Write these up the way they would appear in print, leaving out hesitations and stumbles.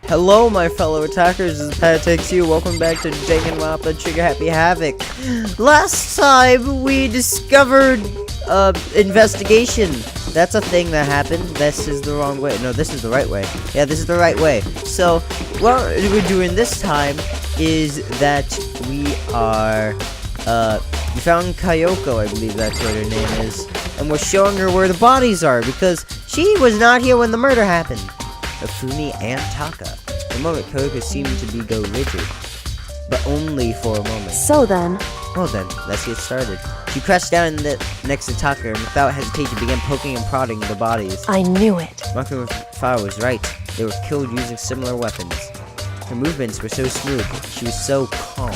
Hello, my fellow attackers, this is PatTakes welcome back to Danganronpa Trigger Happy Havoc. Last time, we discovered, investigation. That's a thing that happened. This is the wrong way. No, this is the right way. Yeah, this is the right way. So, what we're doing this time is that we are, we found Kyoko, I believe that's what her name is. And we're showing her where the bodies are, because she was not here when the murder happened. Fumi and Taka. For a moment, Kyoko seemed to go rigid, but only for a moment. So then... Well then, let's get started. She crouched down next to Taka and without hesitation began poking and prodding the bodies. I knew it. Makura was right. They were killed using similar weapons. Her movements were so smooth. She was so calm.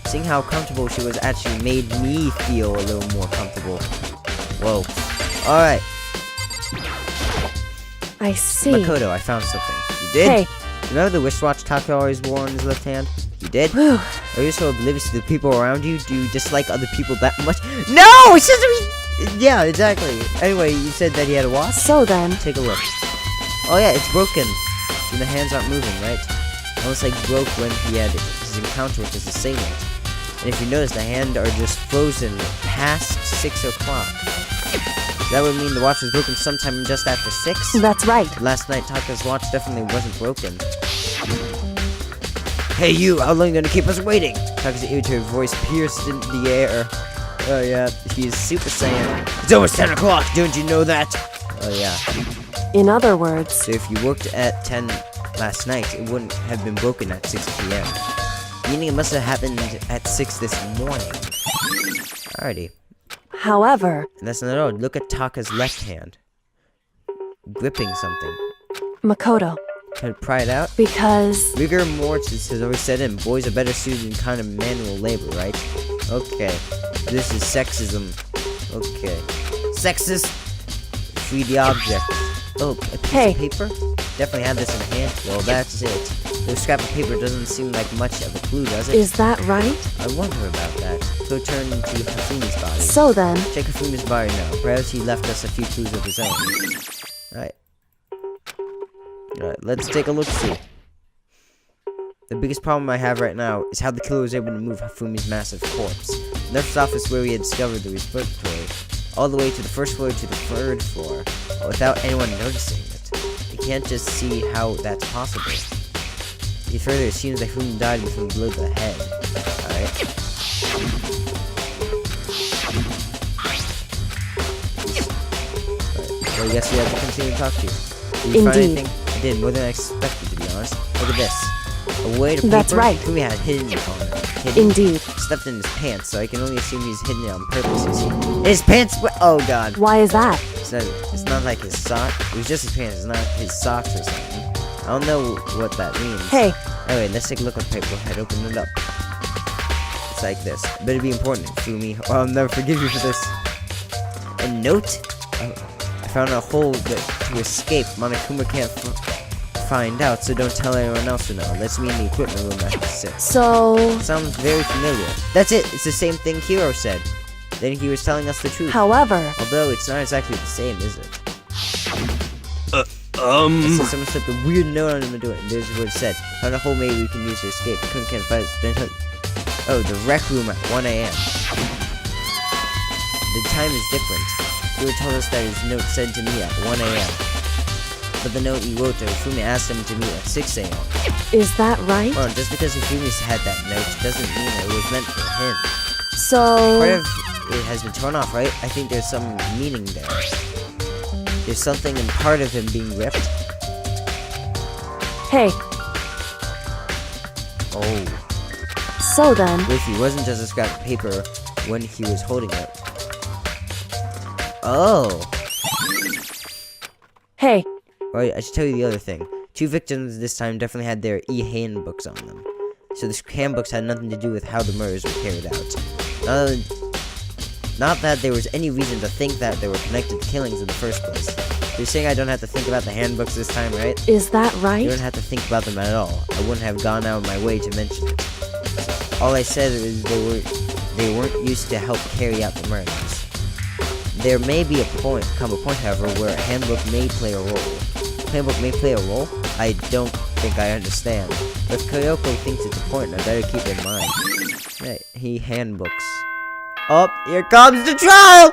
Seeing how comfortable she was actually made me feel a little more comfortable. Whoa. Alright. I see. Makoto, I found something. You did? Hey. Remember the wristwatch Taka always wore on his left hand? You did? Whew. Are you so oblivious to the people around you? Do you dislike other people that much? No! It's just yeah, exactly. Anyway, you said that he had a watch? So then... Take a look. Oh yeah, it's broken. And the hands aren't moving, right? Almost like broke when he had his encounter with his assailant. And if you notice, the hands are just frozen past 6 o'clock. That would mean the watch was broken sometime just after 6? That's right. Last night, Taka's watch definitely wasn't broken. Hey you, how long are you gonna keep us waiting? Taka's irritated voice pierced into the air. Oh yeah, he's Super Saiyan. It's almost 10 o'clock, don't you know that? Oh yeah. In other words... So if you worked at 10 last night, it wouldn't have been broken at 6 p.m. Meaning it must have happened at 6 this morning. Alrighty. However... And that's not all. Look at Taka's left hand. Gripping something. Makoto. Can I pry it out? Because... Rigor mortis has always set in. Boys are better suited in kind of manual labor, right? Okay. This is sexism. Okay. Sexist! Free the object. Oh, a piece of paper? Definitely had this in hand. Well, that's it. The scrap of paper doesn't seem like much of a clue, does it? Is that right? I wonder about that. Go turn into Hafumi's body. So then... Check Hafumi's body now. Perhaps he left us a few clues of his own. Alright. Alright, let's take a look-see. The biggest problem I have right now is how the killer was able to move Hafumi's massive corpse. The nurse's office where we had discovered the repository, all the way to the first floor to the third floor, without anyone noticing it. You can't just see how that's possible. The further, it seems that Hafumi died with him below the head. Alright. Well, I guess we have to continue to talk to you. Did you find anything? I did, more than I expected, to be honest. Look at this. A weight of paper? That's right. Hafumi had hidden it on it. Indeed. Stuffed in his pants, so I can only assume he's hidden it on purpose, you see. His pants? Oh god. Why is that? It's not like his sock. It was just his pants, it's not his socks or something. I don't know what that means. Hey. Anyway, let's take a look at the paper. I'd open it up. It's like this. Better be important, Fumi, or I'll never forgive you for this. A note? I found a hole to escape. Monokuma can't find out, so don't tell anyone else to know. Let's meet in the equipment room after 6. So... Sounds very familiar. That's it! It's the same thing Hiro said. Then he was telling us the truth. However... Although, it's not exactly the same, is it? So someone slipped a weird note on him to do it, and there's what it said. Found a hole maybe we can use to escape. Couldn't find it. Oh, the rec room at 1 a.m. The time is different. Hiro told us that his note said to me at 1 a.m. But the note he wrote to Hafumi asked him to meet at 6 a.m. Is that right? Well, just because Hafumi had that note doesn't mean it was meant for him. So... Part of it has been torn off, right? I think there's some meaning there. There's something in part of him being ripped. Hey. Oh. So then... It wasn't just a scrap of paper when he was holding it. Oh. Hey. Right, I should tell you the other thing. 2 victims this time definitely had their e-handbooks on them. So the handbooks had nothing to do with how the murders were carried out. Not that there was any reason to think that they were connected to killings in the first place. You're saying I don't have to think about the handbooks this time, right? Is that right? You don't have to think about them at all. I wouldn't have gone out of my way to mention it. So, all I said is they weren't used to help carry out the murders. There may be come a point, however, where a handbook may play a role. Handbook may play a role? I don't think I understand. But if Kyoko thinks it's important, I better keep it in mind. Right, he handbooks. Oh, here comes the trial!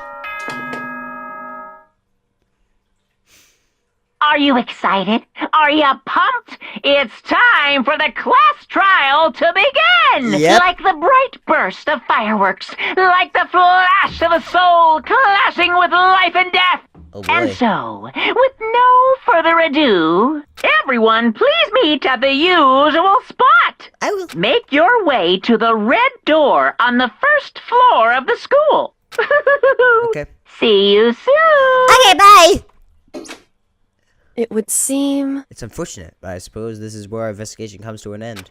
Are you excited? Are you pumped? It's time for the class trial to begin! Yep. Like the bright burst of fireworks, like the flash of a soul clashing with life and death. Oh boy. And so, with no further ado, everyone please meet at the usual spot. I will. Make your way to the red door on the first floor of the school. Okay. See you soon. Okay, bye! It would seem... It's unfortunate, but I suppose this is where our investigation comes to an end.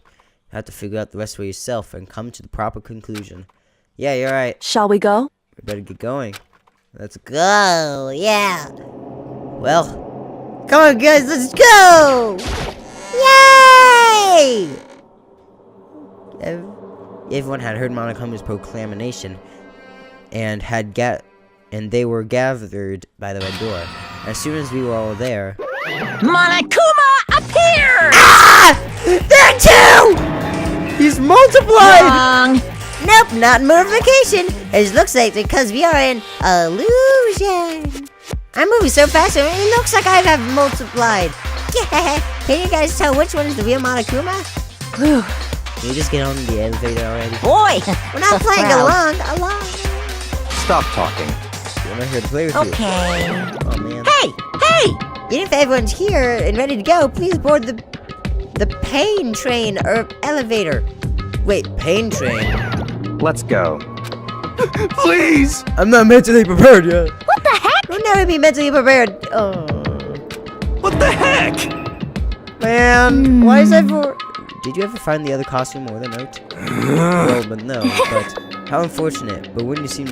You have to figure out the rest for yourself and come to the proper conclusion. Yeah, you're right. Shall we go? We better get going. Let's go, yeah. Well, come on guys, let's go! Yay! Everyone had heard Monokuma's proclamation and they were gathered by the red door. As soon as we were all there, Monokuma appeared! ah! There are two! He's multiplied! Wrong. Nope, not multiplication. It looks like because we are in illusion. I'm moving so fast, it looks like I have multiplied. Can you guys tell which one is the real Monokuma? Whew. Can you just get on the elevator already? Boy, We're not playing along. Stop talking. I'm not here to play with Okay. you. Oh man. Hey! Even if everyone's here and ready to go, please board the pain train or elevator. Wait, pain train? Let's go. Please! I'm not mentally prepared yet. What the heck? We'll never be mentally prepared. Oh. What the heck? Man, why is everyone... Did you ever find the other costume or the note? Well, but no, but how unfortunate. But when you seem...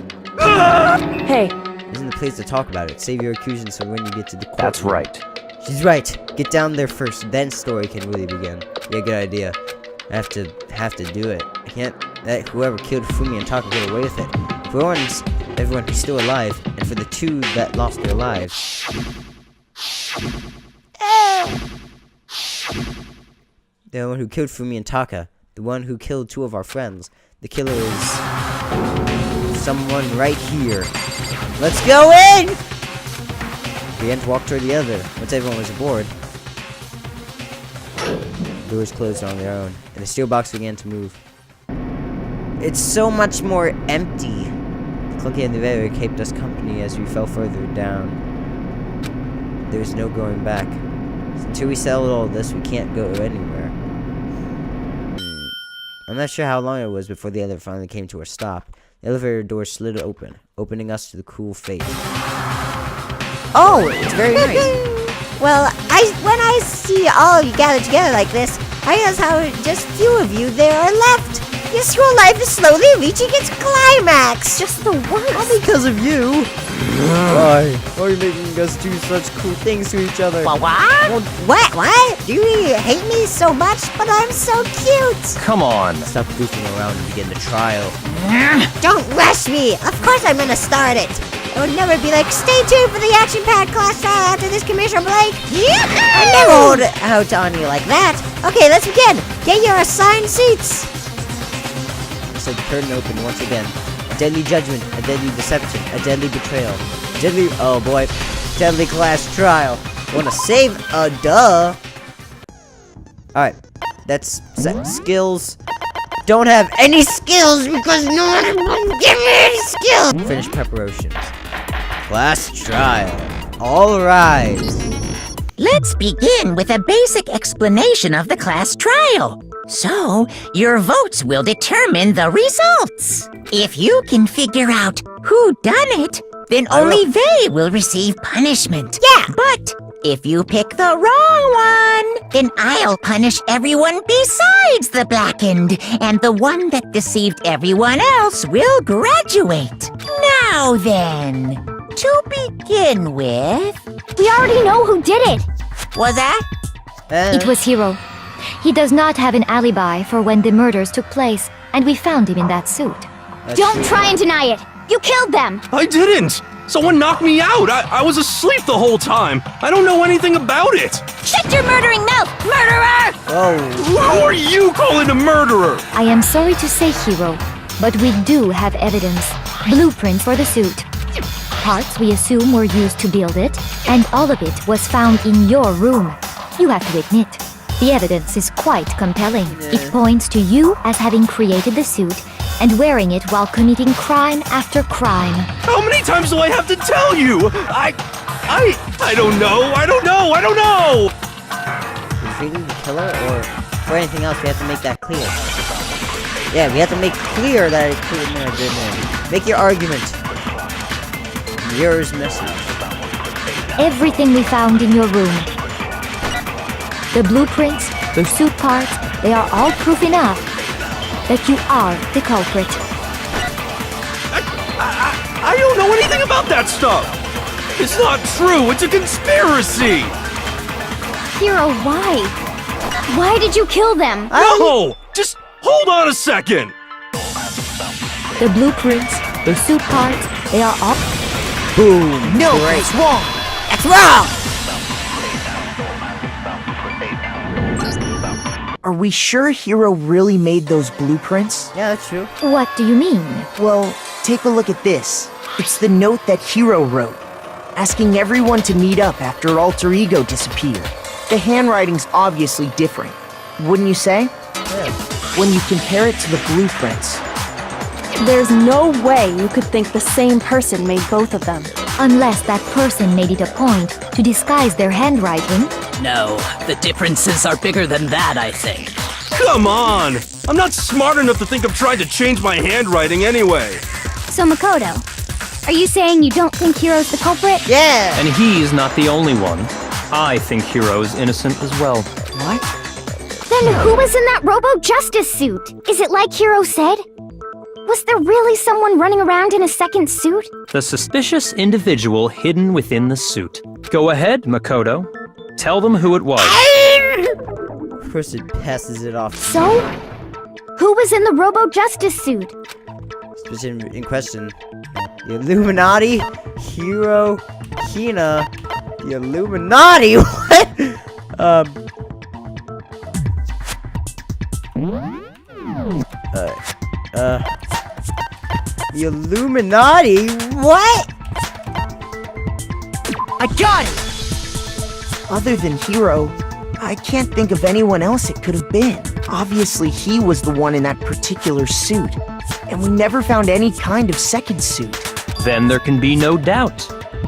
Hey, Isn't the place to talk about it. Save your accusation so when you get to the court. That's right. She's right. Get down there first, then story can really begin. Yeah, good idea. I have to do it. I can't let whoever killed Fumi and Taka get away with it. For everyone who's still alive, and for the two that lost their lives. The one who killed Fumi and Taka. The one who killed two of our friends. The killer is someone right here. Let's go in! We began to walk toward the other. Once everyone was aboard, the doors closed on their own, and the steel box began to move. It's so much more empty. The clunky elevator kept us company as we fell further down. There's no going back. Until we settle all this, we can't go anywhere. I'm not sure how long it was before the elevator finally came to a stop. The elevator door slid open, opening us to the cool fate. Oh, it's very nice. Well, when I see all of you gathered together like this, I realize how just few of you there are left. Your school life is slowly reaching its climax. just the worst. All because of you. Why? Why are you making us do such cool things to each other? What? Well, what? Do you hate me so much? But I'm so cute. Come on. Stop goofing around and begin the trial. Don't rush me. Of course I'm gonna start it. I would never be like, stay tuned for the action-packed class trial after this, Commissioner Blake. Yahoo! I never hold it out on you like that. Okay, let's begin. Get your assigned seats. So the curtain opened once again. A deadly judgment, a deadly deception, a deadly betrayal. Deadly, oh boy, deadly class trial. Wanna save? Duh. Alright, that's skills. Don't have any skills because no one will give me any skills. Finish preparations. Class trial. All rise. Let's begin with a basic explanation of the class trial. So, your votes will determine the results. If you can figure out who done it, then only they will receive punishment. Yeah. But if you pick the wrong one, then I'll punish everyone besides the blackened, and the one that deceived everyone else will graduate. Now then, to begin with... We already know who did it. Was that? It was Hiro. He does not have an alibi for when the murders took place, and we found him in that suit. That's Don't true. try and deny it. You killed them. I didn't! Someone knocked me out. I was asleep the whole time. I don't know anything about it. Shut your murdering mouth, murderer! Oh, Who are you calling a murderer? I am sorry to say, Hero, but we do have evidence. Blueprints for the suit. Parts we assume were used to build it, and all of it was found in your room. You have to admit, the evidence is quite compelling. It points to you as having created the suit and wearing it while committing crime after crime. How many times do I have to tell you? I don't know. I don't know. is really the killer, or for anything else, we have to make that clear. Yeah, we have to make clear that it could have been a good man. Make your argument. Yours message. Everything we found in your room. The blueprints, the suit parts, they are all proof enough that you are the culprit. I don't know anything about that stuff. It's not true. It's a conspiracy. Hero, why? Why did you kill them? No! Just hold on a second. The blueprints, the suit parts, they are all... Boom. No, Great. that's wrong! That's wrong! Are we sure Hero really made those blueprints? Yeah, that's true. What do you mean? Well, take a look at this. It's the note that Hero wrote, asking everyone to meet up after Alter Ego disappeared. The handwriting's obviously different, wouldn't you say? Yeah. When you compare it to the blueprints. There's no way you could think the same person made both of them. Unless that person made it a point to disguise their handwriting. No, the differences are bigger than that, I think. Come on. I'm not smart enough to think of trying to change my handwriting anyway. So Makoto, are you saying you don't think Hero's the culprit? Yeah. And he's not the only one. I think Hero's innocent as well. What? Then who was in that Robo-Justice suit? Is it like Hero said? Was there really someone running around in a second suit? The suspicious individual hidden within the suit. Go ahead, Makoto. Tell them who it was. Of course it passes it off. So? Who was in the Robo-Justice suit? In question. The Illuminati, Hero, Hina, the Illuminati? What? The Illuminati? What? I got it! Other than Hero, I can't think of anyone else it could have been. Obviously, he was the one in that particular suit, and we never found any kind of second suit. Then there can be no doubt.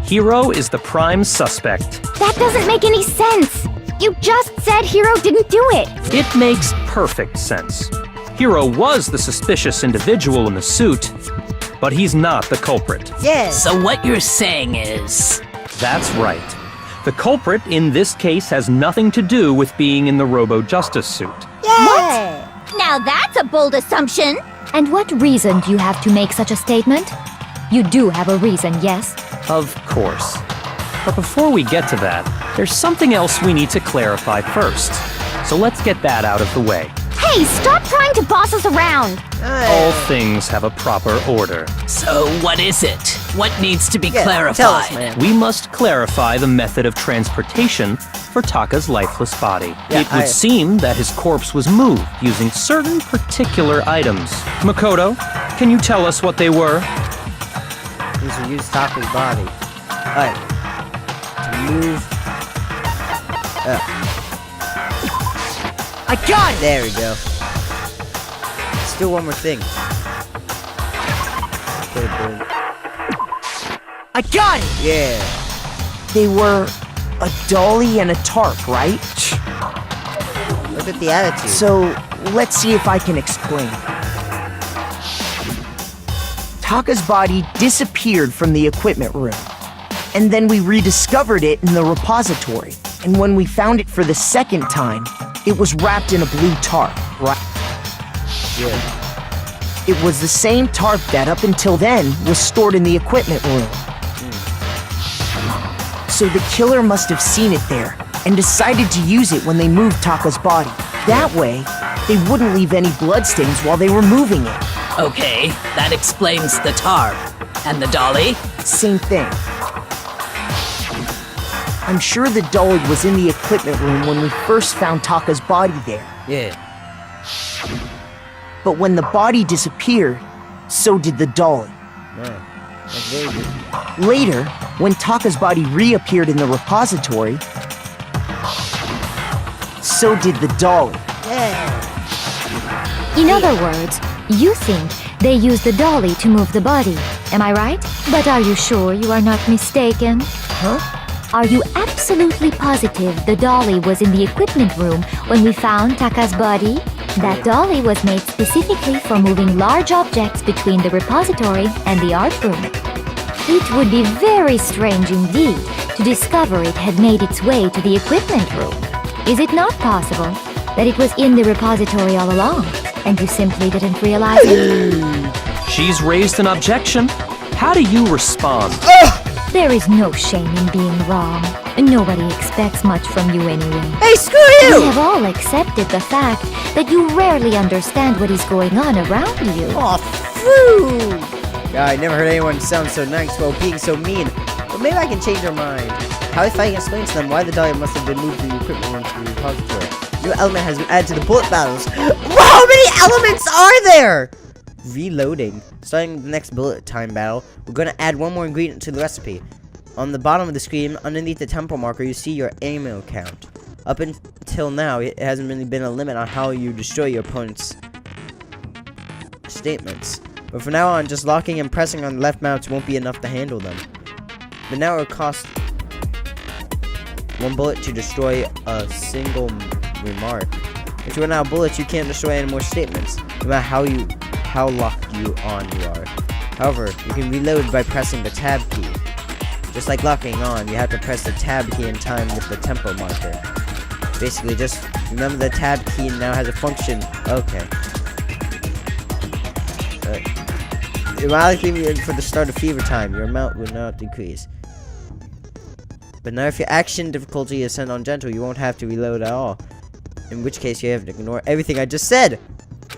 Hero is the prime suspect. That doesn't make any sense! You just said Hero didn't do it! It makes perfect sense. Hero was the suspicious individual in the suit, but he's not the culprit. Yeah. So what you're saying is... That's right. The culprit in this case has nothing to do with being in the Robo-Justice suit. Yeah. Now that's a bold assumption! And what reason do you have to make such a statement? You do have a reason, yes? Of course. But before we get to that, there's something else we need to clarify first. So let's get that out of the way. Hey, stop trying to boss us around! All things have a proper order. So what is it? What needs to be Yeah, clarified? tell us, man. We must clarify the method of transportation for Taka's lifeless body. Yeah, It would seem that his corpse was moved using certain particular items. Makoto, can you tell us what they were? These will use Taka's body. Alright. To move. I got it! There we go. Let's do one more thing. I got it! Yeah. They were a dolly and a tarp, right? Look at the attitude. So, let's see if I can explain. Taka's body disappeared from the equipment room, and then we rediscovered it in the repository. And when we found it for the second time, it was wrapped in a blue tarp, right? Yeah. It was the same tarp that, up until then, was stored in the equipment room. So the killer must have seen it there, and decided to use it when they moved Taka's body. That way, they wouldn't leave any bloodstains while they were moving it. Okay, that explains the tarp. And the dolly? Same thing. I'm sure the dolly was in the equipment room when we first found Taka's body there. Yeah. But when the body disappeared, so did the dolly. Man, that's very good. Later, when Taka's body reappeared in the repository, so did the dolly. In other words, you think they used the dolly to move the body. Am I right? But are you sure you are not mistaken? Huh? Are you absolutely positive the dolly was in the equipment room when we found Taka's body? That dolly was made specifically for moving large objects between the repository and the art room. It would be very strange indeed to discover it had made its way to the equipment room. Is it not possible that it was in the repository all along, and you simply didn't realize it? She's raised an objection. How do you respond? There is no shame in being wrong. Nobody expects much from you anyway. Hey, screw We you! have all accepted the fact that you rarely understand what is going on around you. Aw, phew! God, I never heard anyone sound so nice while being so mean. But maybe I can change their mind. How if I can explain to them why the dolly must have been moved from the equipment room to the repository? New element has been added to the bullet battles. Wow, how many elements are there? Reloading. Starting the next bullet time battle, we're going to add one more ingredient to the recipe. On the bottom of the screen, underneath the tempo marker, you see your ammo count. Up until now, it hasn't really been a limit on how you destroy your opponent's statements. But from now on, just locking and pressing on the left mouse won't be enough to handle them. But now it will cost one bullet to destroy a single remark. If you run out of bullets, you can't destroy any more statements, no matter how locked you are. However, you can reload by pressing the tab key. Just like locking on, you have to press the tab key in time with the tempo marker. Basically, just remember the tab key now has a function. Okay. Automatically for the start of fever time, your amount will not decrease. But now if your action difficulty is set on gentle, you won't have to reload at all. In which case you have to ignore everything I just said.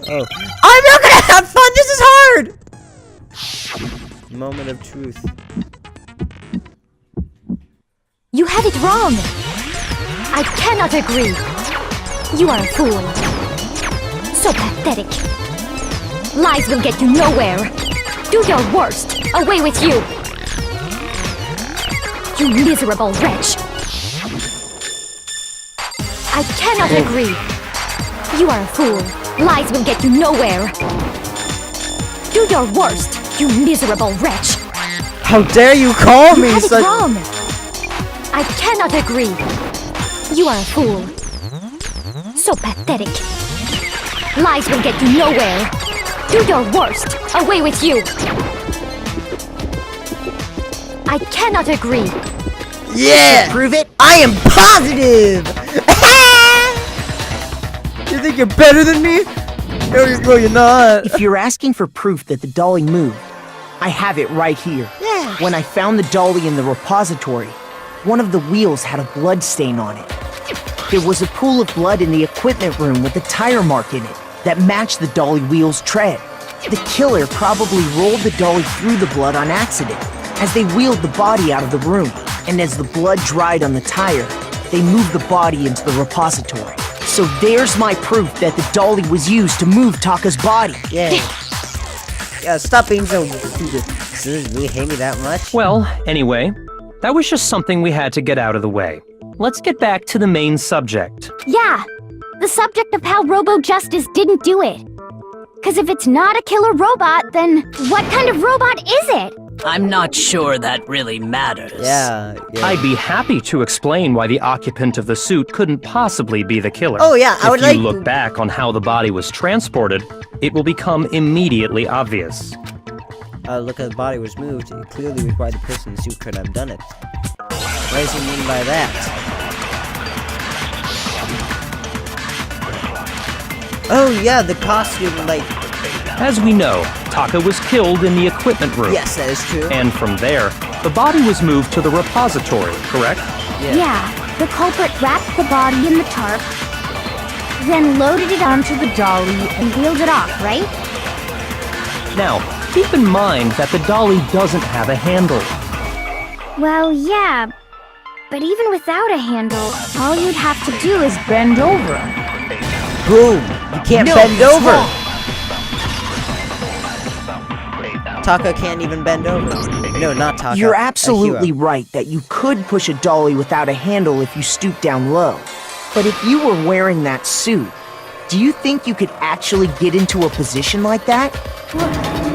Oh. I'm not gonna have fun! This is hard! Moment of truth. You had it wrong! I cannot agree! You are a fool. So pathetic. Lies will get you nowhere. Do your worst. Away with you! You miserable wretch! I cannot agree! You are a fool. Lies will get you nowhere. Do your worst, you miserable wretch! How dare you call me You had it such— wrong! I cannot agree! You are a fool. So pathetic. Lies will get you nowhere. Do your worst. Away with you! I cannot agree. Yeah! Prove it? I am positive! You think you're better than me? No, you're not. If you're asking for proof that the dolly moved, I have it right here. Yeah. When I found the dolly in the repository, one of the wheels had a blood stain on it. There was a pool of blood in the equipment room with a tire mark in it that matched the dolly wheel's tread. The killer probably rolled the dolly through the blood on accident as they wheeled the body out of the room, and as the blood dried on the tire, they moved the body into the repository. So there's my proof that the dolly was used to move Taka's body. Yeah. Yeah, stop being so... Does this really hate me that much? Well, anyway, that was just something we had to get out of the way. Let's get back to the main subject. Yeah, the subject of how Robo Justice didn't do it. Because if it's not a killer robot, then what kind of robot is it? I'm not sure that really matters. Yeah. I'd be happy to explain why the occupant of the suit couldn't possibly be the killer. Oh, yeah, I would like If you look back on how the body was transported, it will become immediately obvious. Look how the body was moved. It clearly was why the person in the suit could have done it. What does he mean by that? Oh, yeah, the costume, like... As we know, Taka was killed in the equipment room. Yes, that is true. And from there, the body was moved to the repository, correct? Yeah, the culprit wrapped the body in the tarp, then loaded it onto the dolly and wheeled it off, right? Now, keep in mind that the dolly doesn't have a handle. Well, yeah, but even without a handle, all you'd have to do is bend over. Boom! You can't bend over! Taka can't even bend over. No, not Taka. You're a absolutely hero. right that you could push a dolly without a handle if you stoop down low. But if you were wearing that suit, do you think you could actually get into a position like that?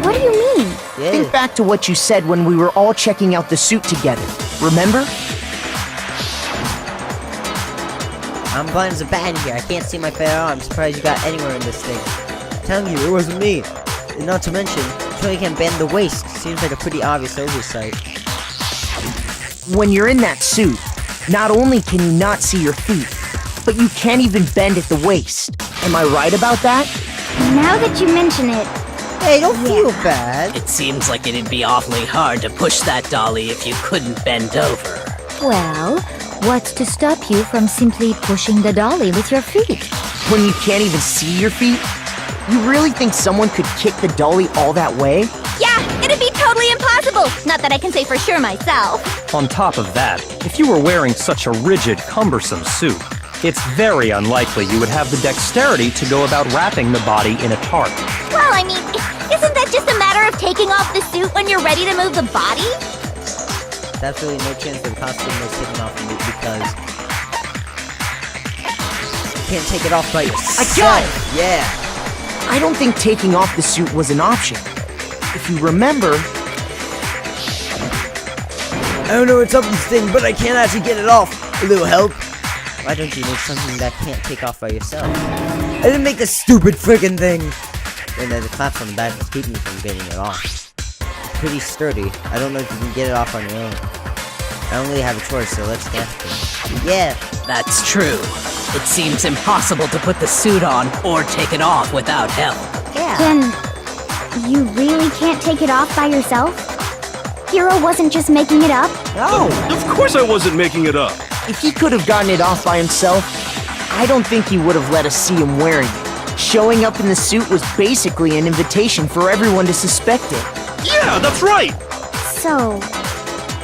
What do you mean? Yeah. Think back to what you said when we were all checking out the suit together. Remember? I'm blind as a bat here. I can't see my fair arm. I'm surprised you got anywhere in this thing. I'm telling you, it wasn't me. And not to mention, you can bend the waist. Seems like a pretty obvious oversight. When you're in that suit, not only can you not see your feet, but you can't even bend at the waist. Am I right about that? Now that you mention it, Hey, don't feel bad. It seems like it'd be awfully hard to push that dolly if you couldn't bend over. Well, what's to stop you from simply pushing the dolly with your feet? When you can't even see your feet? You really think someone could kick the dolly all that way? yeah, it'd be totally impossible. Not that I can say for sure myself. On top of that, if you were wearing such a rigid, cumbersome suit, it's very unlikely you would have the dexterity to go about wrapping the body in a tarp. Well, I mean, isn't that just a matter of taking off the suit when you're ready to move the body? There's absolutely no chance the costume was taken off from you because you can't take it off by yourself. I got it! Yeah. I don't think taking off the suit was an option. If you remember, I don't know what's up with this thing, but I can't actually get it off. A little help? Why don't you make something that can't take off by yourself? I didn't make this stupid friggin' thing! And then the claps on the back is keeping me from getting it off. Pretty sturdy. I don't know if you can get it off on your own. I don't really have a choice, so let's get it. Yeah. That's true. It seems impossible to put the suit on or take it off without help. Yeah. Then, you really can't take it off by yourself? Hero wasn't just making it up? No! Of course I wasn't making it up. if he could have gotten it off by himself, I don't think he would have let us see him wearing it. Showing up in the suit was basically an invitation for everyone to suspect it. Yeah, that's right! So,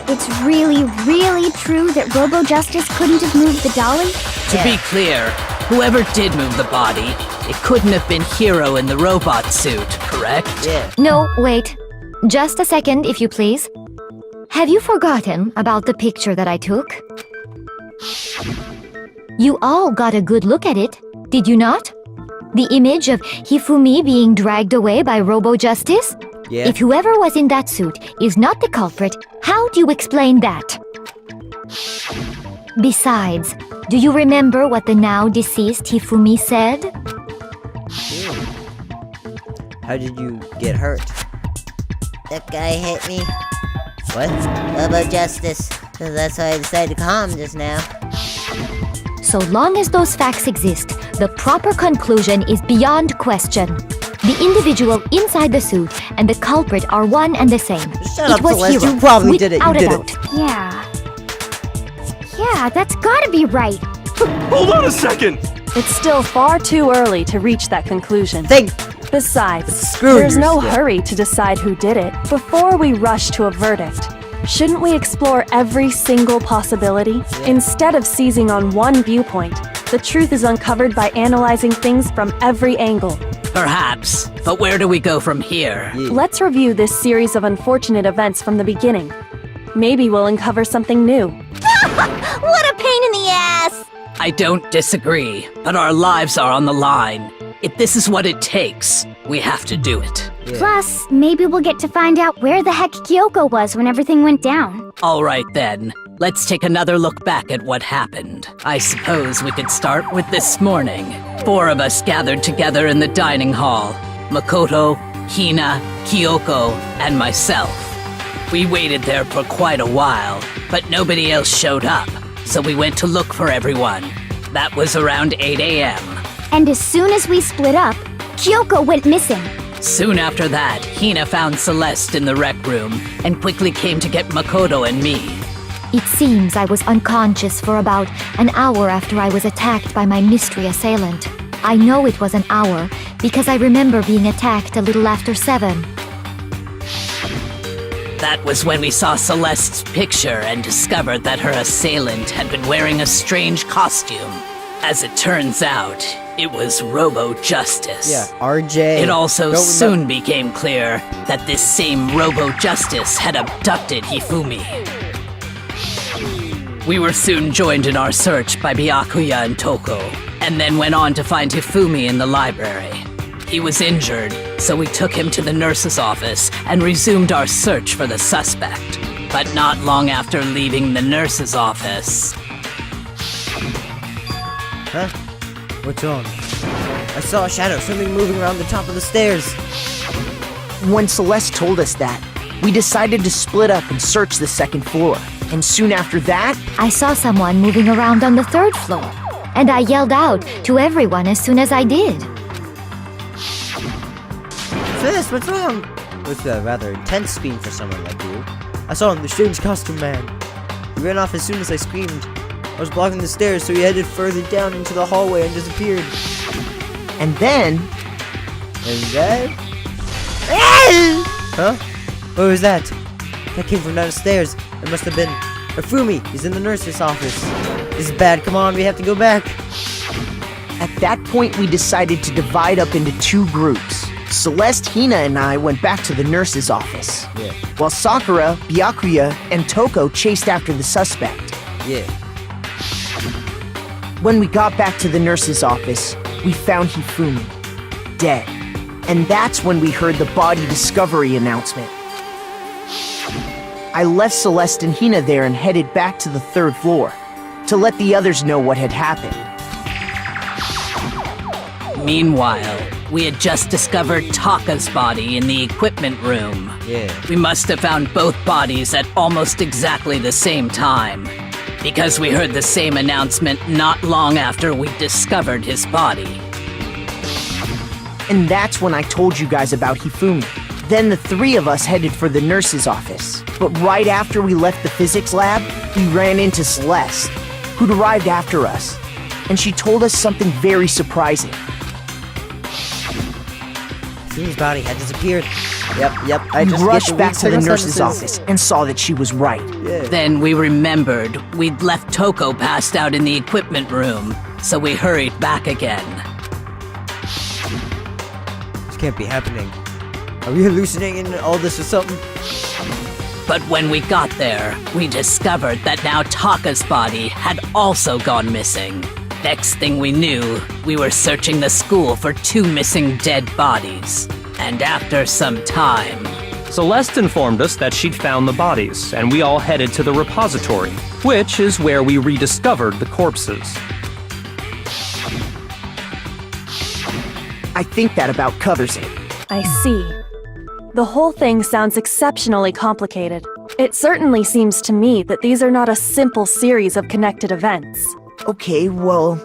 it's really, really true that Robo Justice couldn't have moved the dolly? To be clear, whoever did move the body, it couldn't have been Hero in the robot suit, correct? Yeah. No, wait. Just a second, if you please. Have you forgotten about the picture that I took? You all got a good look at it, did you not? The image of Hifumi being dragged away by Robo Justice? Yeah. If whoever was in that suit is not the culprit, how do you explain that? Besides, do you remember what the now deceased Hifumi said? How did you get hurt? That guy hit me. What? Robo Justice. So that's why I decided to calm just now. So long as those facts exist, the proper conclusion is beyond question. The individual inside the suit and the culprit are one and the same. Shut it up, was Celeste. Hero, You probably did it. You without a did doubt. it. Yeah. Yeah, that's gotta be right. Hold on a second! It's still far too early to reach that conclusion. Besides, Screw there's no yourself. hurry to decide who did it before we rush to a verdict. Shouldn't we explore every single possibility? Instead of seizing on one viewpoint, the truth is uncovered by analyzing things from every angle. Perhaps, but where do we go from here? Let's review this series of unfortunate events from the beginning. Maybe we'll uncover something new. What a pain in the ass! I don't disagree, but our lives are on the line. If this is what it takes, we have to do it. Plus, maybe we'll get to find out where the heck Kyoko was when everything went down. All right then, let's take another look back at what happened. I suppose we could start with this morning. 4 of us gathered together in the dining hall. Makoto, Hina, Kyoko, and myself. We waited there for quite a while, but nobody else showed up, so we went to look for everyone. That was around 8 a.m. And as soon as we split up, Kyoko went missing. Soon after that, Hina found Celeste in the rec room and quickly came to get Makoto and me. It seems I was unconscious for about an hour after I was attacked by my mystery assailant. I know it was an hour because I remember being attacked a little after 7. That was when we saw Celeste's picture and discovered that her assailant had been wearing a strange costume. As it turns out, it was Robo-Justice. Yeah, RJ. It also soon became clear that this same Robo-Justice had abducted Hifumi. We were soon joined in our search by Byakuya and Toko, and then went on to find Hifumi in the library. He was injured, so we took him to the nurse's office and resumed our search for the suspect. But not long after leaving the nurse's office... Huh? What's wrong? I saw a shadow, something moving around the top of the stairs. When Celeste told us that, we decided to split up and search the second floor. And soon after that, I saw someone moving around on the third floor, and I yelled out to everyone as soon as I did. Sis, what's wrong? It's a rather intense scream for someone like you. I saw him, the strange costume man. He ran off as soon as I screamed. I was blocking the stairs, so he headed further down into the hallway and disappeared. and then... And then... Huh? What was that? That came from downstairs. It must have been Hifumi. He's in the nurse's office. This is bad. Come on, we have to go back. At that point, we decided to divide up into two groups. Celeste, Hina, and I went back to the nurse's office. Yeah. While Sakura, Byakuya, and Toko chased after the suspect. Yeah. When we got back to the nurse's office, we found Hifumi, dead. And that's when we heard the body discovery announcement. I left Celeste and Hina there and headed back to the third floor to let the others know what had happened. Meanwhile, we had just discovered Taka's body in the equipment room. Yeah. We must have found both bodies at almost exactly the same time, because we heard the same announcement not long after we discovered his body. And that's when I told you guys about Hifumi. Then the three of us headed for the nurse's office. But right after we left the physics lab, we ran into Celeste, who'd arrived after us. And she told us something very surprising. Hifumi's body had disappeared. Yep. We rushed back to the nurse's office and saw that she was right. Yeah. Then we remembered we'd left Toko passed out in the equipment room, so we hurried back again. This can't be happening. Are we hallucinating all this or something? But when we got there, we discovered that now Taka's body had also gone missing. Next thing we knew, we were searching the school for 2 missing dead bodies. And after some time... Celeste informed us that she'd found the bodies, and we all headed to the repository, which is where we rediscovered the corpses. I think that about covers it. I see. The whole thing sounds exceptionally complicated. It certainly seems to me that these are not a simple series of connected events. Okay, well,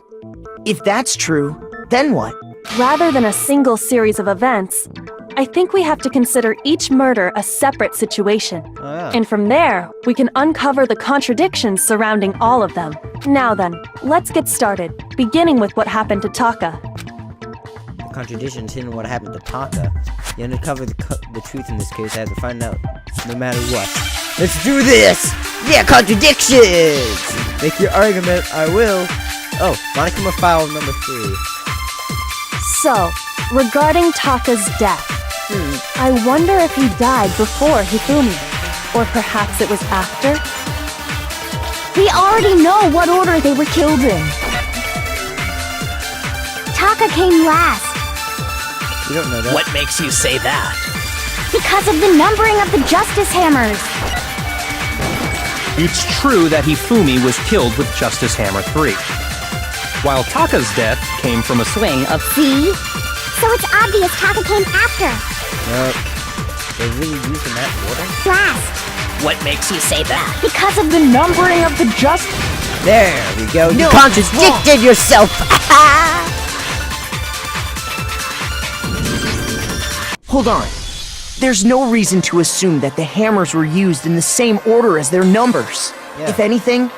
if that's true, then what? Rather than a single series of events, I think we have to consider each murder a separate situation. Oh, yeah. And from there, we can uncover the contradictions surrounding all of them. Now then, let's get started, beginning with what happened to Taka. The contradictions hidden in what happened to Taka. You uncover the truth in this case. I have to find out no matter what. Let's do this! Yeah, contradictions! Make your argument, I will. Oh, Monokuma file number 3. So, regarding Taka's death, I wonder if he died before Hifumi, or perhaps it was after? We already know what order they were killed in. Taka came last. You don't know that. What makes you say that? Because of the numbering of the Justice Hammers. It's true that Hifumi was killed with Justice Hammer 3, while Taka's death came from a swing of... See? So it's obvious Taka came after. No. They really used in that order? Last. What makes you say that? Because of the numbering of the Justice... There we go. You No, contradicted yourself! Hold on. There's no reason to assume that the hammers were used in the same order as their numbers. Yeah. If anything,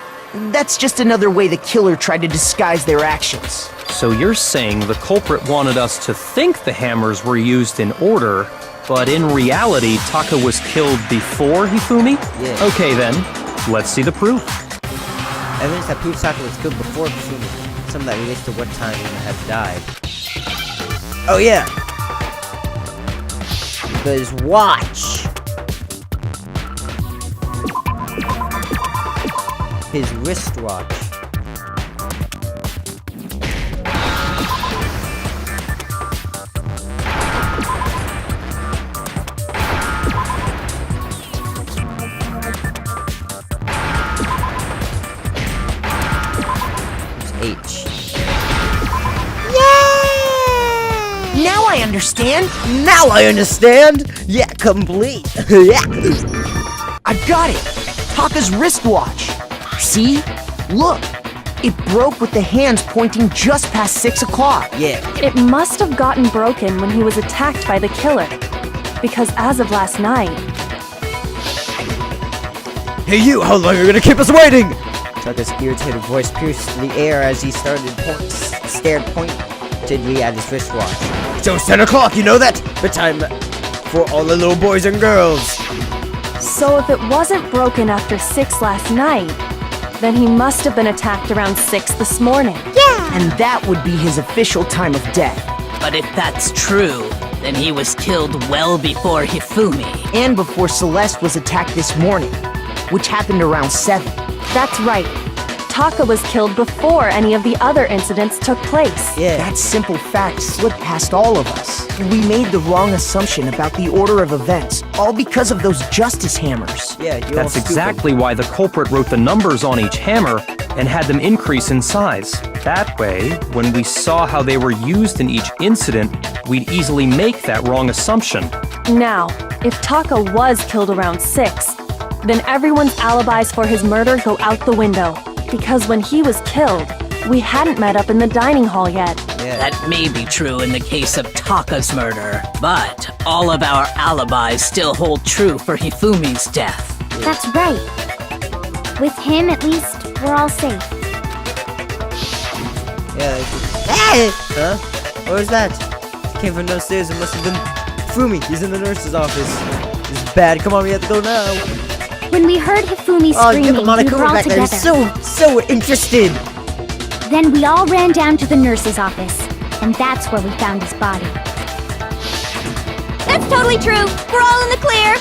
that's just another way the killer tried to disguise their actions. So you're saying the culprit wanted us to think the hammers were used in order, But in reality, Taka was killed before Hifumi? Yeah. Okay then, let's see the proof. Evidence that proves Taka was killed before Hifumi. Some that relates to what time Hina had died. Oh yeah! His watch! His wristwatch. H. Yay! Now I understand. Now I understand! Yeah, complete! Yeah! I've got it. Taka's wristwatch. See? Look. It broke with the hands pointing just past 6 o'clock. Yeah. It must have gotten broken when he was attacked by the killer. Because as of last night, Hey you, how long are you gonna keep us waiting? Taka's irritated voice pierced the air as he stared pointedly at his wristwatch. So it's 10 o'clock, you know that? The time for all the little boys and girls. so if it wasn't broken after 6 last night, then he must have been attacked around 6 this morning. And that would be his official time of death. But if that's true, then he was killed well before Hifumi. And before Celeste was attacked this morning, which happened around 7. That's right. Taka was killed before any of the other incidents took place. Yeah. That simple fact slipped past all of us. We made the wrong assumption about the order of events, all because of those justice hammers. Yeah, you're all That's stupid. exactly why the culprit wrote the numbers on each hammer and had them increase in size. That way, when we saw how they were used in each incident, we'd easily make that wrong assumption. Now, if Taka was killed around 6, then everyone's alibis for his murder go out the window. Because when he was killed, we hadn't met up in the dining hall yet. Yeah. That may be true in the case of Taka's murder, but all of our alibis still hold true for Hifumi's death. That's right. With him, at least, we're all safe. Yeah. Hey! Huh? What was that? He came from downstairs. It must have been Fumi. He's in the nurse's office. This is bad. Come on, we have to go now. When we heard Hifumi Oh, screaming, get we were Monokuma all back there. together. He's so interested. Then we all ran down to the nurse's office, and that's where we found his body. That's totally true. We're all in the clear.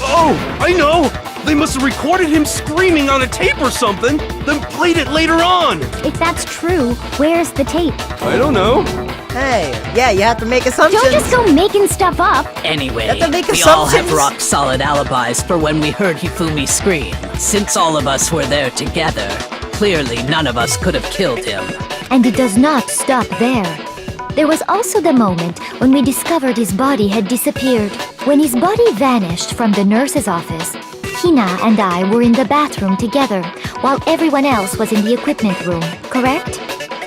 Oh, I know! They must have recorded him screaming on a tape or something, then played it later on! If that's true, where's the tape? I don't know. Hey, yeah, you have to make assumptions. Don't just go making stuff up. Anyway, You have to make we all have assumptions. rock-solid alibis for when we heard Hifumi scream. Since all of us were there together, clearly none of us could have killed him. And it does not stop there. There was also the moment when we discovered his body had disappeared. When his body vanished from the nurse's office, Hina and I were in the bathroom together, while everyone else was in the equipment room, correct?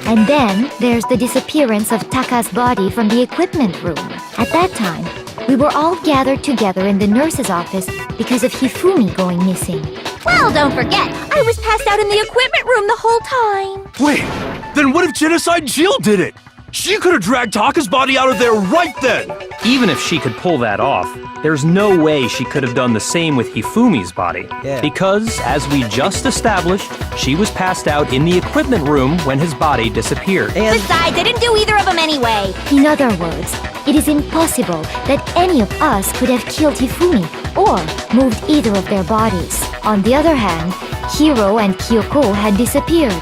And then there's the disappearance of Taka's body from the equipment room. At that time, we were all gathered together in the nurse's office because of Hifumi going missing. Well, don't forget, I was passed out in the equipment room the whole time. Wait, then what if Genocide Jill did it? She could have dragged Taka's body out of there right then! Even if she could pull that off, there's no way she could have done the same with Hifumi's body. Yeah. Because, as we just established, she was passed out in the equipment room when his body disappeared. And Besides, I didn't do either of them anyway. In other words, it is impossible that any of us could have killed Hifumi or moved either of their bodies. On the other hand, Hiro and Kyoko had disappeared,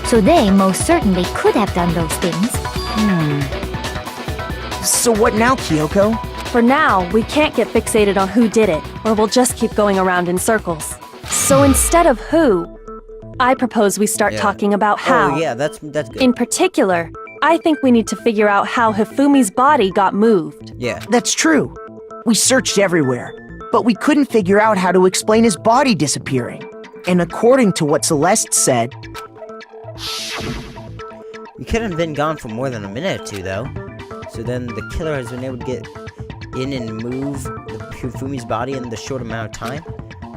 so they most certainly could have done those things. So what now, Kyoko? For now, we can't get fixated on who did it, or we'll just keep going around in circles. So instead of who, I propose we start Yeah. talking about how. Oh, yeah, that's good. In particular, I think we need to figure out how Hifumi's body got moved. Yeah. That's true. We searched everywhere, but we couldn't figure out how to explain his body disappearing. And according to what Celeste said, We couldn't have been gone for more than a minute or two, though. So then the killer has been able to get in and move Hifumi's body in the short amount of time.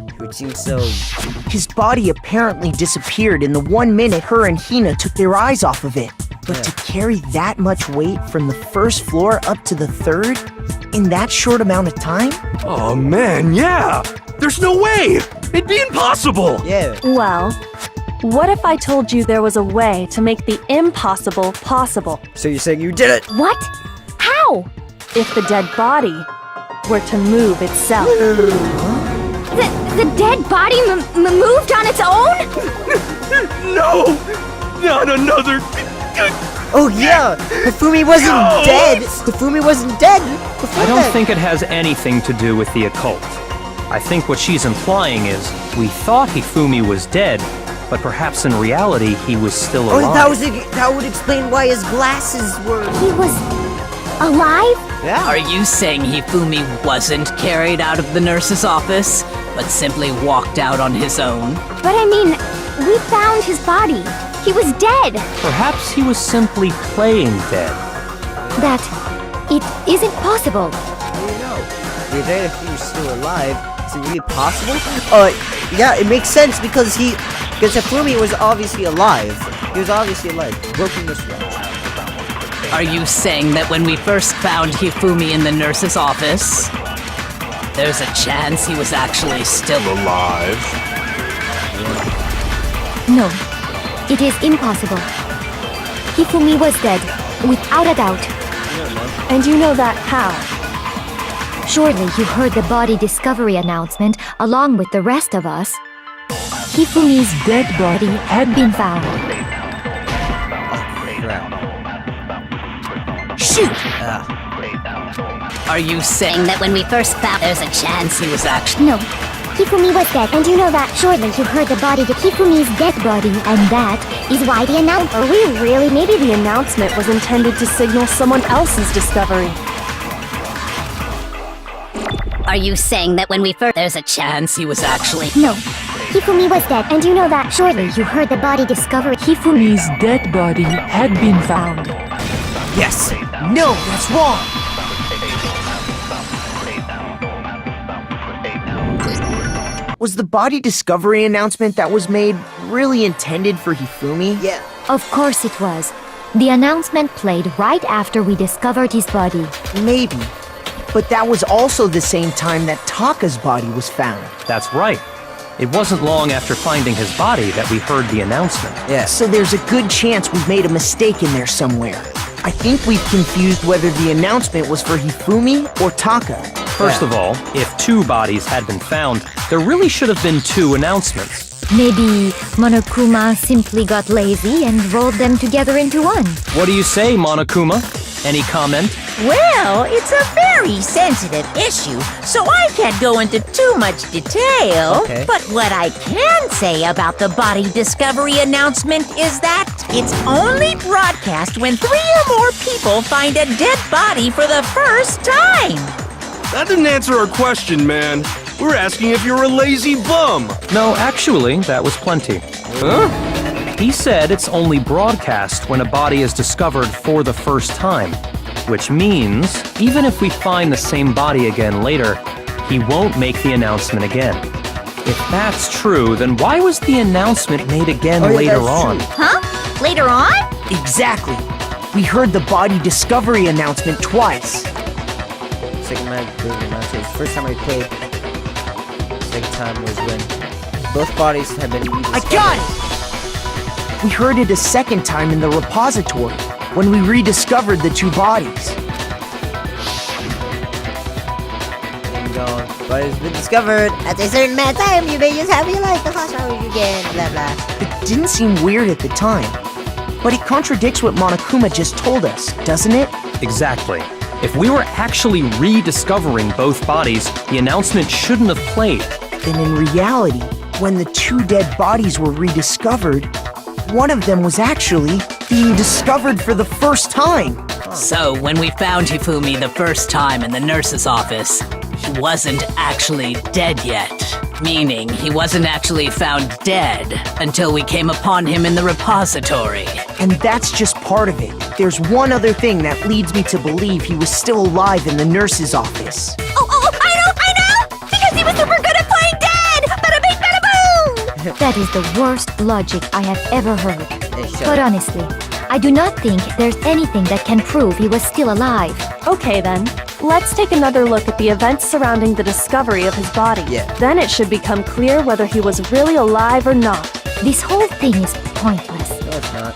It would seem so. his body apparently disappeared in the 1 minute her and Hina took their eyes off of it. But Yeah. to carry that much weight from the first floor up to the third? In that short amount of time? Oh man, yeah! There's no way! It'd be impossible! Yeah. Well, what if I told you there was a way to make the impossible possible? So you're saying you did it? What? How? If the dead body were to move itself. The dead body moved on its own? No! Not another... Oh yeah! Hifumi wasn't No! dead! Hifumi wasn't dead before I don't that. think it has anything to do with the occult. I think what she's implying is we thought Hifumi was dead, but perhaps in reality he was still alive. Oh, that would explain why his glasses were... He was alive? Yeah. Are you saying Hifumi wasn't carried out of the nurse's office, but simply walked out on his own? But I mean, we found his body. He was dead. Perhaps he was simply playing dead. That it isn't possible. How do you know? You're dead if he was still alive. Is it really possible? Yeah, it makes sense because Hifumi was obviously alive. He was obviously alive, working this way. Are you saying that when we first found Hifumi in the nurse's office, there's a chance he was actually still alive? No, it is impossible. Hifumi was dead, without a doubt. And you know that how? Surely you heard the body discovery announcement along with the rest of us. Hifumi's dead body had been found. Shoot! Are you saying that when we first found there's a chance he was actually... No, Hifumi was dead, and you know that. Surely you heard the body to Hifumi's dead body, and that is why the announcement... Are we really? Maybe the announcement was intended to signal someone else's discovery. Are you saying that when we first... there's a chance he was actually... No, Hifumi was dead, and you know that. Surely you heard the body discovery... Hifumi's dead body had been found. Yes. No, that's wrong. Was the body discovery announcement that was made really intended for Hifumi? Yeah. Of course it was. The announcement played right after we discovered his body. Maybe. But that was also the same time that Taka's body was found. That's right. It wasn't long after finding his body that we heard the announcement. Yeah. So there's a good chance we've made a mistake in there somewhere. I think we've confused whether the announcement was for Hifumi or Taka. First of all, if two bodies had been found, there really should have been two announcements. Maybe Monokuma simply got lazy and rolled them together into one. What do you say, Monokuma? Any comment? Well, it's a very sensitive issue, so I can't go into too much detail. Okay. But what I can say about the body discovery announcement is that it's only broadcast when 3 or more people find a dead body for the first time. That didn't answer our question, man. We're asking if you're a lazy bum. No, actually, that was plenty. Huh? He said it's only broadcast when a body is discovered for the first time, which means even if we find the same body again later, he won't make the announcement again. If that's true, then why was the announcement made again later on? Huh? Later on? Exactly. We heard the body discovery announcement twice. Second match, first time I played. Second time was when both bodies had been rediscovered. I got it! We heard it a second time in the repository, when we rediscovered the two bodies. And going, body's been discovered. At a certain amount of time, you may just have your life the flash hours you can, blah blah. It didn't seem weird at the time, but it contradicts what Monokuma just told us, doesn't it? Exactly. If we were actually rediscovering both bodies, the announcement shouldn't have played. Then in reality, when the two dead bodies were rediscovered, one of them was actually being discovered for the first time. So, when we found Hifumi the first time in the nurse's office, he wasn't actually dead yet. Meaning, he wasn't actually found dead until we came upon him in the repository. And that's just part of it. There's one other thing that leads me to believe he was still alive in the nurse's office. Oh, I know! Because he was super good at playing dead! Bada bing, bada boom! That is the worst logic I have ever heard. Shut But up. honestly, I do not think there's anything that can prove he was still alive. Okay then, Let's take another look at the events surrounding the discovery of his body. Yeah. Then it should become clear whether he was really alive or not. This whole thing is pointless. No, it's not.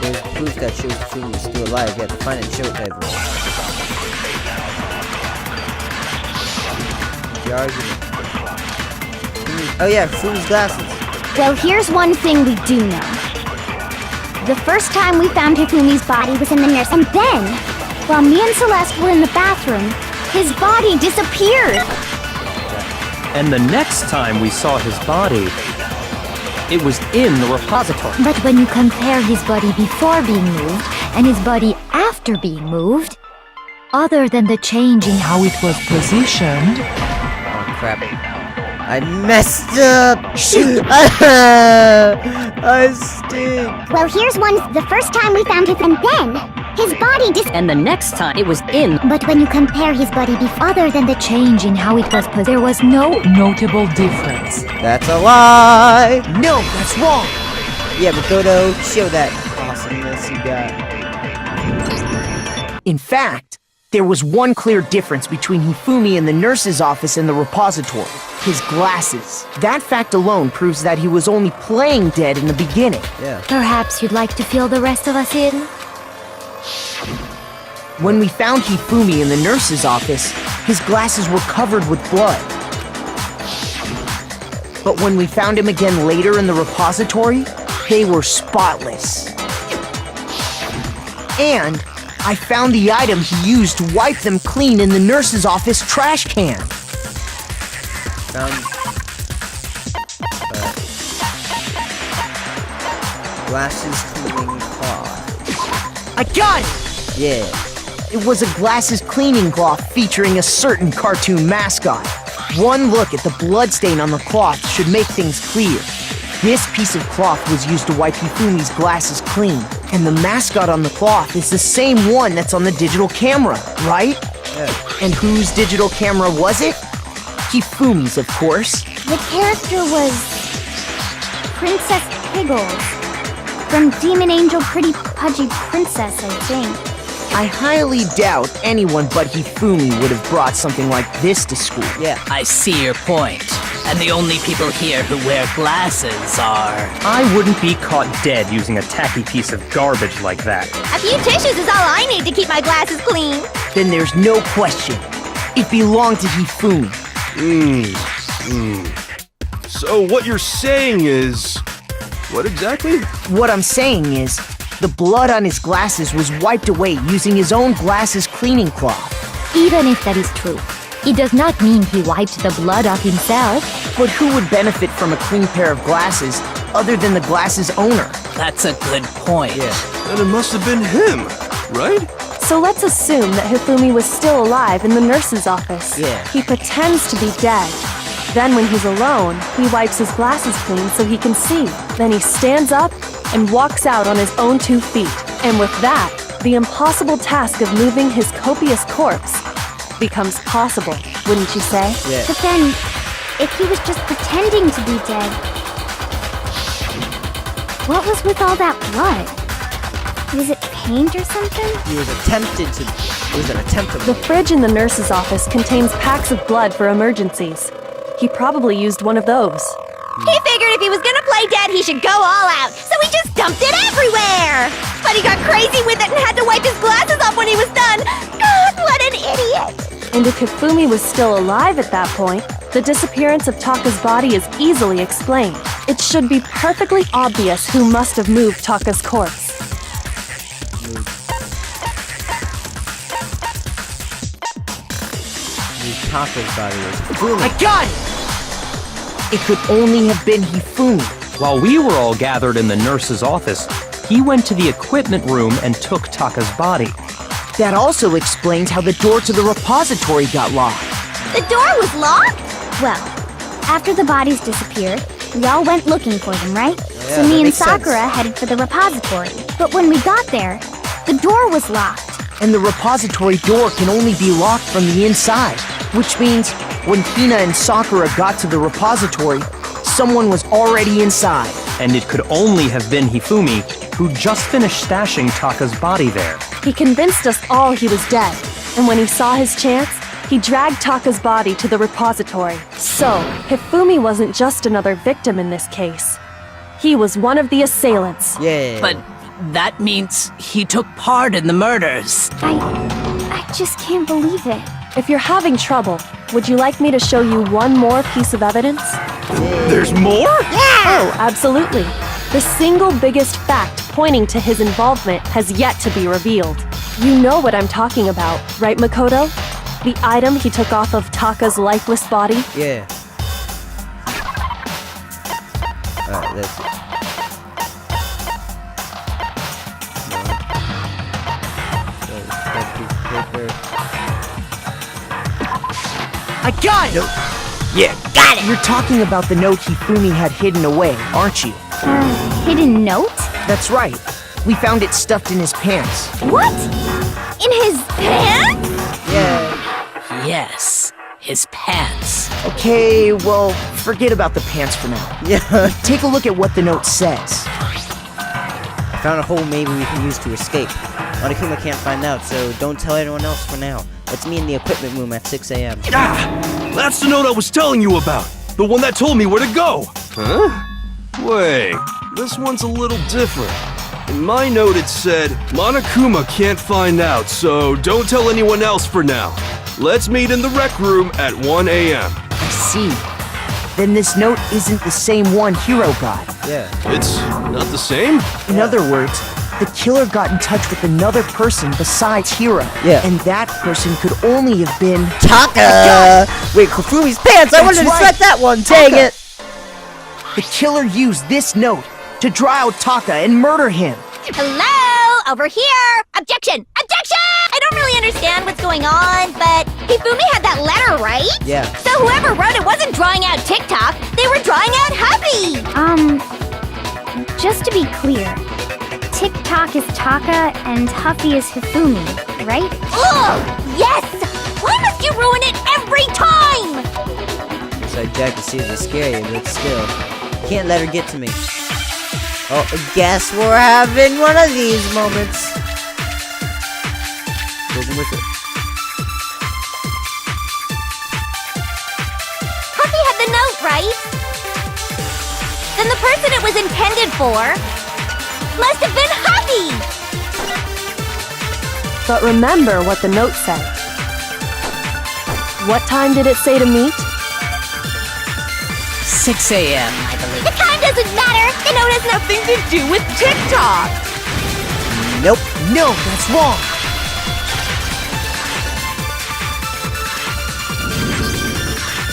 There's proof that shows Fumi was still alive. You have to find it and show it to everyone. The argument. Oh yeah, Fumi's glasses. Well, here's one thing we do know. The first time we found Hifumi's body was in the nurse, and then, while me and Celeste were in the bathroom, his body disappeared. And the next time we saw his body, it was in the repository. But when you compare his body before being moved and his body after being moved, other than the change in how it was positioned... Oh crap. I messed up! I stink! Well, here's one. The first time we found him, and then his body And the next time, it was in. But when you compare his body before, Other than the change in how it was there was no notable difference. That's a lie! No, that's wrong. Yeah, Makoto, show that awesomeness you got. In fact, there was one clear difference between Hifumi in the nurse's office and the repository. His glasses. That fact alone proves that he was only playing dead in the beginning. Yeah. Perhaps you'd like to fill the rest of us in? When we found Hifumi in the nurse's office, his glasses were covered with blood. But when we found him again later in the repository, they were spotless. And I found the item he used to wipe them clean in the nurse's office trash can. Found... glasses cleaning cloth. I got it! Yeah. It was a glasses cleaning cloth featuring a certain cartoon mascot. One look at the bloodstain on the cloth should make things clear. This piece of cloth was used to wipe Hifumi's glasses clean, and the mascot on the cloth is the same one that's on the digital camera, right? Yeah. And whose digital camera was it? Hifumi's, of course. the character was Princess Piggles from Demon Angel Pretty Pudgy Princess, I think. I highly doubt anyone but Hifumi would have brought something like this to school. Yeah. I see your point. And the only people here who wear glasses are... I wouldn't be caught dead using a tacky piece of garbage like that. A few tissues is all I need to keep my glasses clean. Then there's no question. It belonged to Hifumi. So what you're saying is... what exactly? What I'm saying is, the blood on his glasses was wiped away using his own glasses cleaning cloth. Even if that is true, it does not mean he wiped the blood off himself. But who would benefit from a clean pair of glasses other than the glasses owner? That's a good point. Yeah. Then it must have been him, right? So let's assume that Hifumi was still alive in the nurse's office. Yeah. He pretends to be dead. Then when he's alone, he wipes his glasses clean so he can see. Then he stands up and walks out on his own 2 feet. And with that, the impossible task of moving his copious corpse becomes possible, wouldn't you say? Yeah. But then, if he was just pretending to be dead, what was with all that blood? Was it paint or something? He was attempted to... it was an attempt to... The fridge in the nurse's office contains packs of blood for emergencies. He probably used one of those. He figured if he was gonna play dead, he should go all out, so he just dumped it everywhere! But he got crazy with it and had to wipe his glasses off when he was done! God, what an idiot! And if Hifumi was still alive at that point, the disappearance of Taka's body is easily explained. It should be perfectly obvious who must have moved Taka's corpse. Taka's body was Hifumi. I got it! It could only have been Hifumi. While we were all gathered in the nurse's office, he went to the equipment room and took Taka's body. That also explains how the door to the repository got locked. The door was locked? Well, after the bodies disappeared, we all went looking for them, right? Yeah, So that me and makes sense. Sakura headed for the repository. But when we got there, the door was locked. And the repository door can only be locked from the inside, which means when Hina and Sakura got to the repository, someone was already inside. And it could only have been Hifumi, who just finished stashing Taka's body there. He convinced us all he was dead. And when he saw his chance, he dragged Taka's body to the repository. So, Hifumi wasn't just another victim in this case. He was one of the assailants. Yeah. But that means he took part in the murders. I just can't believe it. If you're having trouble, would you like me to show you one more piece of evidence? There's more? Oh, absolutely. The single biggest fact pointing to his involvement has yet to be revealed. You know what I'm talking about, right, Makoto? The item he took off of Taka's lifeless body? Yeah. Alright, that's it. I got it! Yeah, got it! You're talking about the note Hifumi had hidden away, aren't you? Hidden note? That's right. We found it stuffed in his pants. What? In his pants? Yeah. Yes, his pants. Okay, well, forget about the pants for now. Yeah. Take a look at what the note says. I found a hole maybe we can use to escape. Monokuma can't find out, so don't tell anyone else for now. Let's meet in the equipment room at 6 a.m. Ah! That's the note I was telling you about! The one that told me where to go! Huh? Wait, this one's a little different. In my note it said, Monokuma can't find out, so don't tell anyone else for now. Let's meet in the rec room at 1 a.m. I see. Then this note isn't the same one Hiro got. Yeah. It's not the same? In other words, the killer got in touch with another person besides Hiro. Yeah. And that person could only have been Taka! Wait, Hifumi's pants! I That's wanted to right. select that one! Dang Taka. it! The killer used this note to draw out Taka and murder him. Hello? Over here! Objection! Objection! I don't really understand what's going on, but Hifumi had that letter, right? Yeah. So whoever wrote it wasn't drawing out TikTok, they were drawing out Happy! Just to be clear, TikTok is Taka and Huffy is Hifumi, right? Ugh! Yes! Why must you ruin it every time? Inside Jack to see if they scare you, but still. Can't let her get to me. Oh, guess we're having one of these moments. Goes with it. Huffy had the note, right? Then the person it was intended for must have been Huffy! But remember what the note said. What time did it say to meet? 6 a.m., I believe. The time doesn't matter! The note has nothing to do with TikTok! Nope. No, that's wrong.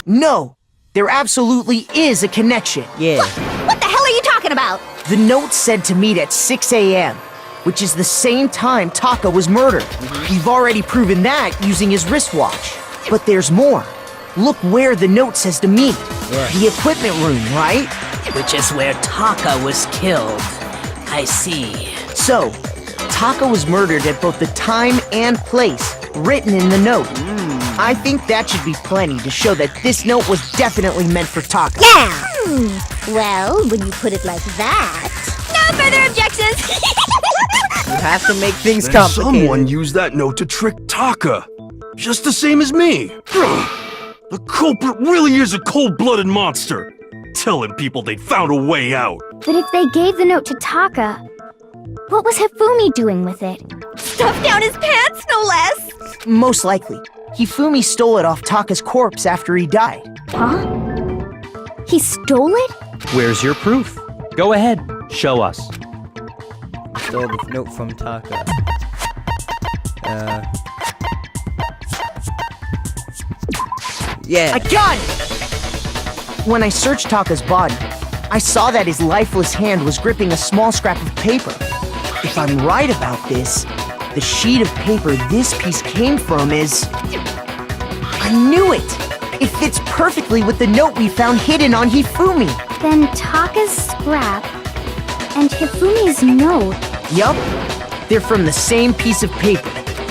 No, there absolutely is a connection. Yeah. What the hell are you talking about? The note said to meet at 6 a.m., which is the same time Taka was murdered. We've already proven that using his wristwatch. But there's more. Look where the note says to meet. Yeah. The equipment room, right? Which is where Taka was killed. I see. So, Taka was murdered at both the time and place written in the note. I think that should be plenty to show that this note was definitely meant for Taka. Yeah! Well, when you put it like that... No further objections! You have to make things Then complicated. someone used that note to trick Taka. Just the same as me. Ugh. The culprit really is a cold-blooded monster. Telling people they found a way out. But if they gave the note to Taka, what was Hifumi doing with it? Stuffed down his pants, no less! Most likely. Hifumi stole it off Taka's corpse after he died. Huh? He stole it? Where's your proof? Go ahead, show us. Stole the note from Taka. Yeah. I got it! When I searched Taka's body, I saw that his lifeless hand was gripping a small scrap of paper. If I'm right about this, the sheet of paper this piece came from is... I knew it! It fits perfectly with the note we found hidden on Hifumi. Then Taka's scrap and Hifumi's note. Yup, they're from the same piece of paper.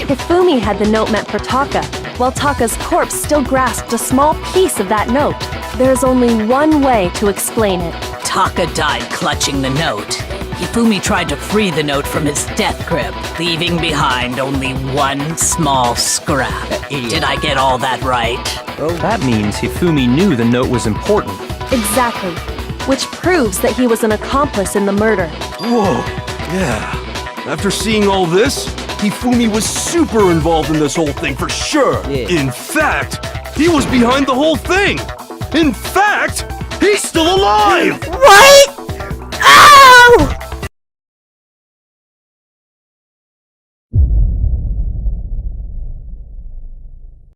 Hifumi had the note meant for Taka, while Taka's corpse still grasped a small piece of that note. There's only one way to explain it. Taka died clutching the note. Hifumi tried to free the note from his death grip, leaving behind only one small scrap. Did I get all that right? That means Hifumi knew the note was important. Exactly. Which proves that he was an accomplice in the murder. Whoa, yeah. After seeing all this, Hifumi was super involved in this whole thing for sure. Yeah. In fact, he was behind the whole thing. In fact, he's still alive! What?